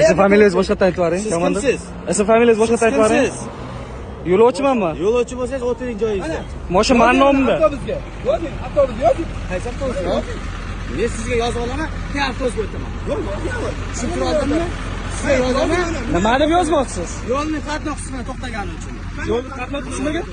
Ism familiyangizni boshqatdan aytib yuboring, komandir. Ism familiyangizni boshqatdan aytib yuboring. Yo'lovchimanmi? Yo'lovchi bo'lsangiz o'tiring joyingizda. Mashina meni nomimda. Avtobusga. Avtobus yozing. Qaysi avtobus? Men sizga yozib olaman, keyin avtobusga o'taman. Yo'q. Tushuntiryaptimi? Sizga yozaman. Nima deb yozmoqchisiz? Yo'lni qatnoq qismini to'xtagani uchun. Yo'lni qatnoq qismiga?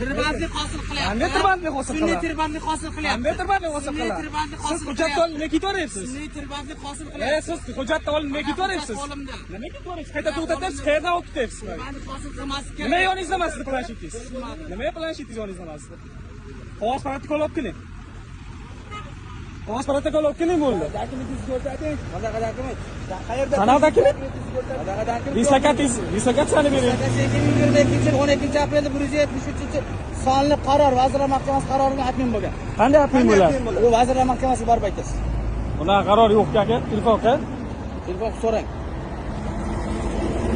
Tirbandlik hosil qilyapti. Qanday tirbandlik hosil Sun'iy qiladi? tirbandlik hosil qilyapti. Qanday tirbandlik hosil Sun'iy qiladi? tirbandlik Siz hosil hujjatni olib nima ketaveryapsiz? Sun'iy tirbandlik hosil Siz qilyapti. hujjatni olib nima ketaveryapsiz? Qo'limda. Nima ketaveryapsiz? Qayta to'xtatyapsiz, qayerdan olib ketyapsiz? Tirbandlik hosil qilmaslik kerak. Nima yoningizda emas sizni planshetingiz? Nima planshetingiz yoningizda emas? Qog'oz protokol olib keling. Qog'oz protokol olib keling bo'ldi. Dokumentingizni ko'rsating. Qanaqa dokument? Qayerda? Qanaqa dokument? Qanaqa dokument? Dislokatsiyani bering. 2022 aprelda 173 sonli qaror Vazirlar Mahkamasi qaroriga admin bo'lgan. Qanday admin bo'ladi? U Vazirlar Mahkamasiga borib aytasiz. Bunaqa qaror yo'q aka, telefon aka. Telefon so'rang.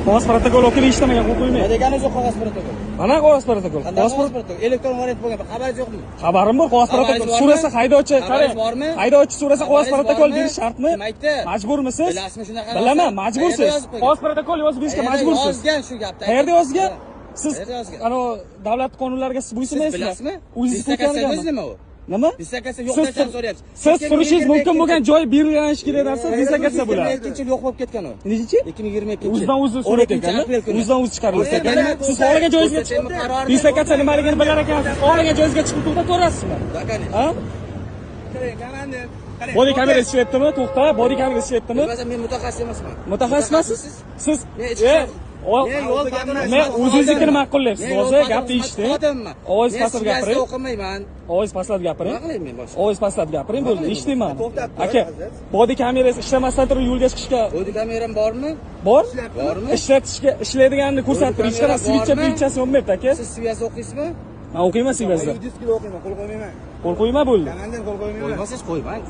Qog'oz protokol olib keling, ishlamagan qo'yib qo'ymang. Nima deganingiz yo'q qog'oz protokol? Mana qog'oz protokol. Qog'oz protokol elektron variant bo'lgan. Xabaringiz yo'qmi? Xabarim bor, qog'oz protokol. So'rasa haydovchi, qarang. Haydovchi so'rasa qog'oz protokol berish shartmi? Kim aytdi? Majburmisiz? Bilasizmi shunaqa? Bilaman, majbursiz. Qog'oz protokol yozib berishga majbursiz. Yozgan shu gapni. Qayerda yozgan? Siz Qayerda yozgan? ana davlat qonunlariga siz bo'ysunmaysizmi? Bilasizmi? O'zingiz Dislokatsiya nima u? Nima? Dislokatsiya yo'q narsani so'rayapsiz. Siz turishingiz mumkin bo'lgan joy belgilanishi kerak narsa dislokatsiya bo'ladi. 2022 yil yo'q bo'lib ketgan u. Nechi? 2022 O'zidan o'zi so'ragan, o'zidan o'zi chiqarilgan. Siz xohlagan joyingizga chiqib, dislokatsiya nimaligini bilar ekansiz. Xohlagan joyingizga chiqib to'xtataverasizmi? Ha? Body kamera ishlayaptimi? To'xta, body kamera ishlayaptimi? Men mutaxassis emasman. Mutaxassis emasiz? Siz Men o'zingiznikini ma'qullayapsiz. Hozir gapni eshiting. Ovoz pastlab gapiring. o'qimayman. Ovoz pastlab gapiring. Nima qilayman men boshqa? Ovoz pastlab gapiring bo'ldi. Eshitmayman. Aka, body kamerasi ishlamasdan turib yo'lga chiqishga Body kameram bormi? bor? Bormi? Ishlatishga ishlaydiganini ko'rsatib, hech qanaqa svicha pechasi olmayapti aka. Siz sviyaz o'qiysizmi? Men o'qiyman sviyazda. Diskida o'qiyman, qo'l qo'ymayman. Qo'l qo'yma bo'ldi. Komandir qo'l qo'ymayman. Qo'ymasangiz qo'ymang.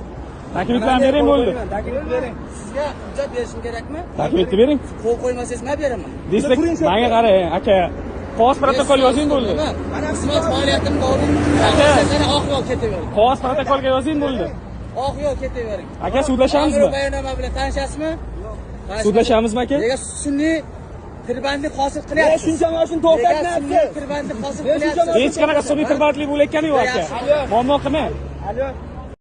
Takliflarni bering bo'ldi. Taklif bering. Sizga hujjat berishim kerakmi? Taklifni bering. Qo'l qo'ymasangiz nima beraman? Destak, menga qarang aka. Qog'oz protokol yozing bo'ldi. Mana xizmat faoliyatim bor. Sana oq yo'l ketavering. Qog'oz protokolga yozing bo'ldi. Oq yo'l ketavering. Aka sudlashamizmi? Bayonnoma bilan tanishasizmi? Sudlashamizmi aka? Nega sun'iy tirbandlik hosil qilyapsiz? Shuncha mashina to'xtatmayapsiz. Tirbandlik hosil qilyapsiz. Hech qanaqa sun'iy tirbandlik bo'layotgani yo'q aka. Muammo qilmang. Alo.